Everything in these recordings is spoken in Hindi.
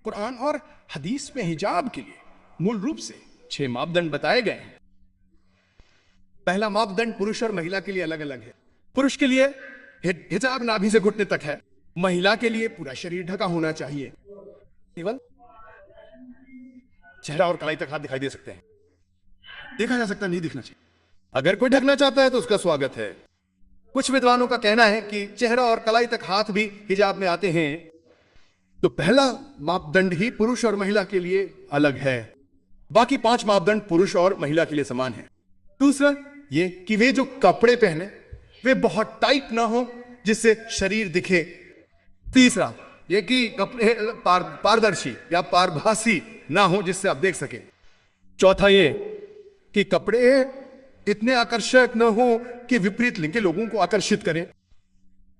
कुरान और हदीस में हिजाब के लिए मूल रूप से 6 मापदंड बताए गए हैं। पहला मापदंड पुरुष और महिला के लिए अलग अलग है। पुरुष के लिए हिजाब नाभि से घुटने तक है, महिला के लिए पूरा शरीर ढका होना चाहिए, केवल चेहरा और कलाई तक हाथ दिखाई दे सकते हैं, देखा जा सकता नहीं दिखना चाहिए। अगर कोई ढकना चाहता है तो उसका स्वागत है। कुछ विद्वानों का कहना है कि चेहरा और कलाई तक हाथ भी हिजाब में आते हैं। तो पहला मापदंड ही पुरुष और महिला के लिए अलग है, बाकी 5 मापदंड पुरुष और महिला के लिए समान है। दूसरा ये कि वे जो कपड़े पहने वे बहुत टाइट ना हो जिससे शरीर दिखे। तीसरा ये कि कपड़े पारदर्शी या पारभासी ना हो जिससे आप देख सके। चौथा ये कि कपड़े इतने आकर्षक न हो कि विपरीत लिंग के लोगों को आकर्षित करें।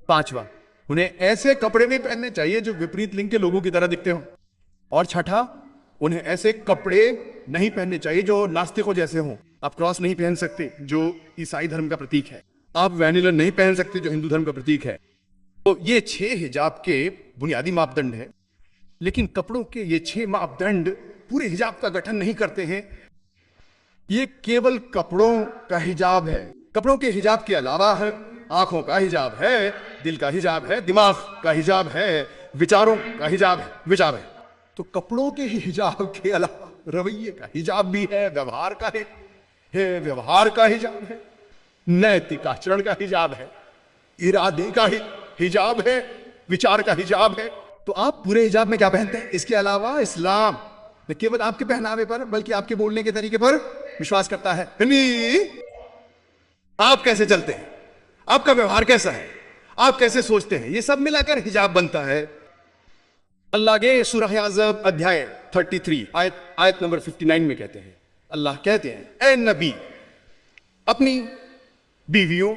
पांचवा, उन्हें ऐसे कपड़े नहीं पहनने चाहिए जो विपरीत लिंग के लोगों की तरह दिखते हो। और छठा, उन्हें ऐसे कपड़े नहीं पहनने चाहिए जो नास्तिकों जैसे हों। आप क्रॉस नहीं पहन सकते जो ईसाई धर्म का प्रतीक है, आप वैनिलन नहीं पहन सकते जो हिंदू धर्म का प्रतीक है। तो ये 6 हिजाब के बुनियादी मापदंड है, लेकिन कपड़ों के ये 6 मापदंड पूरे हिजाब का गठन नहीं करते हैं। ये केवल कपड़ों का हिजाब है। कपड़ों के हिजाब के अलावा है आंखों का हिजाब है, दिल का हिजाब है, दिमाग का हिजाब है, विचारों का हिजाब है। तो कपड़ों के हिजाब के अलावा रवैये का हिजाब भी है, व्यवहार का हिजाब है, नैतिक आचरण का हिजाब है, इरादे का हिजाब है, विचार का हिजाब है। तो आप पूरे हिजाब में क्या पहनते हैं? इसके अलावा इस्लाम न केवल आपके पहनावे पर बल्कि आपके बोलने के तरीके पर विश्वास करता है। आप कैसे चलते हैं, आपका व्यवहार कैसा है, आप कैसे सोचते हैं, ये सब मिलाकर हिजाब बनता है। अल्लाह के सूरह अज़ब अध्याय 33 आयत नंबर 59 में कहते हैं, अल्लाह कहते हैं, ऐ नबी अपनी बीवियों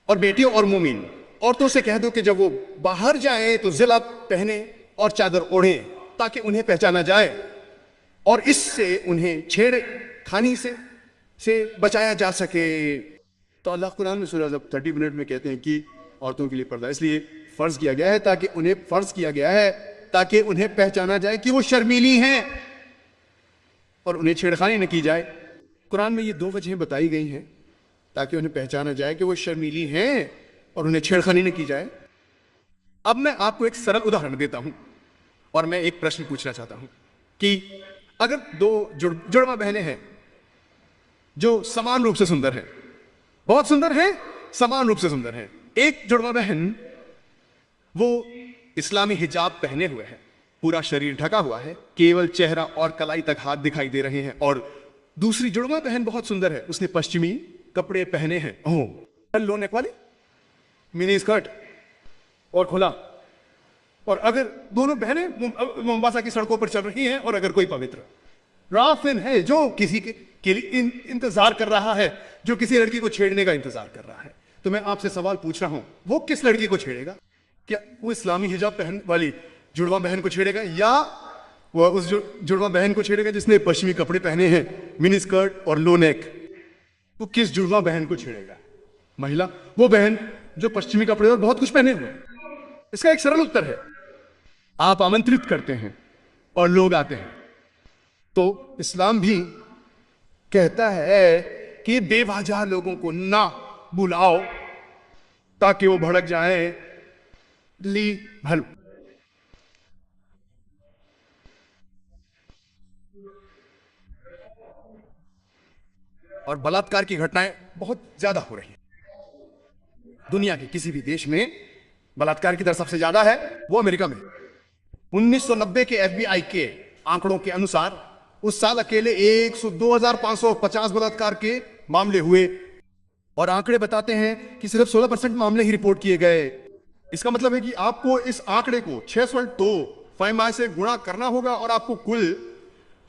और बेटियों और मोमिन औरतों से कह दो कि जब वो बाहर जाएं तो जिला पहने और चादर ओढ़ें ताकि उन्हें पहचाना जाए और इससे उन्हें छेड़खानी से बचाया जा सके। तो अल्लाह कुरान में सूरह 30 मिनट में कहते हैं कि औरतों के लिए पर्दा इसलिए फर्ज किया गया है ताकि उन्हें पहचाना जाए कि वो शर्मीली हैं और उन्हें छेड़खानी न की जाए। कुरान में ये 2 वजहें बताई गई हैं ताकि उन्हें पहचाना जाए कि वो शर्मीली हैं और उन्हें छेड़खानी न की जाए। अब मैं आपको एक सरल उदाहरण देता हूं और मैं एक प्रश्न पूछना चाहता हूं कि अगर 2 जुड़वा बहनें हैं जो समान रूप से सुंदर हैं, बहुत सुंदर हैं, समान रूप से सुंदर हैं, एक जुड़वा बहन वो इस्लामी हिजाब पहने हुए है, पूरा शरीर ढका हुआ है, केवल चेहरा और कलाई तक हाथ दिखाई दे रहे हैं, और दूसरी जुड़वा बहन बहुत सुंदर है, उसने पश्चिमी कपड़े पहने हैं, लो नेक वाली मिनी स्कर्ट और खुला। और अगर दोनों बहनें मोम्बासा की सड़कों पर चल रही हैं और अगर कोई पवित्र राफिन है जो किसी के लिए इंतजार कर रहा है, जो किसी लड़की को छेड़ने का इंतजार कर रहा है, तो मैं आपसे सवाल पूछ रहा हूं, वो किस लड़की को छेड़ेगा? क्या वो इस्लामी हिजाब पहन वाली जुड़वा बहन को छेड़ेगा या वो उस जुड़वा बहन को छेड़ेगा जिसने पश्चिमी कपड़े पहने हैं, मिनी स्कर्ट और लो नेक? वो किस जुड़वा बहन को छेड़ेगा? महिला, वो बहन जो पश्चिमी कपड़े और बहुत कुछ पहने हुए। इसका एक सरल उत्तर है, आप आमंत्रित करते हैं और लोग आते हैं। तो इस्लाम भी कहता है कि बेवजह लोगों को ना बुलाओ ताकि वो भड़क जाए। ली भल और बलात्कार की घटनाएं बहुत ज्यादा हो रही हैं। दुनिया के किसी भी देश में बलात्कार की दर सबसे ज्यादा है वो अमेरिका में। 1990 के FBI के आंकड़ों के अनुसार उस साल अकेले 102,550 बलात्कार के मामले हुए और आंकड़े बताते हैं कि सिर्फ 16% मामले ही रिपोर्ट किए गए। इसका मतलब है कि आपको इस आंकड़े को 602 से गुणा करना होगा और आपको कुल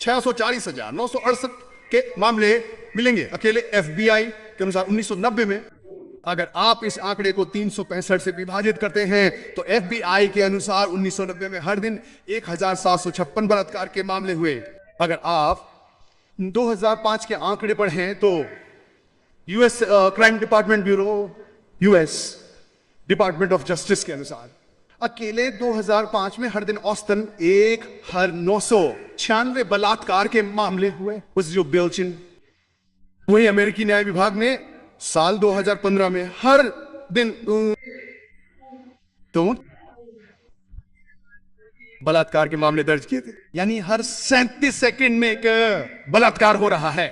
640,968 के मामले मिलेंगे अकेले FBI के अनुसार 1990 में। अगर आप इस आंकड़े को 365 से विभाजित करते हैं तो FBI के अनुसार 1990 में हर दिन 1,756 बलात्कार के मामले हुए। अगर आप 2005 के आंकड़े पढ़ें तो US crime department bureau, US department of justice के अनुसार अकेले 2005 में हर दिन औसतन हर 996 बलात्कार के मामले हुए। उस जो बेल्चिन, वही अमेरिकी न्याय विभाग ने साल 2015 में हर दिन तो बलात्कार के मामले दर्ज किए थे। यानी हर 37 सेकंड में एक बलात्कार हो रहा है।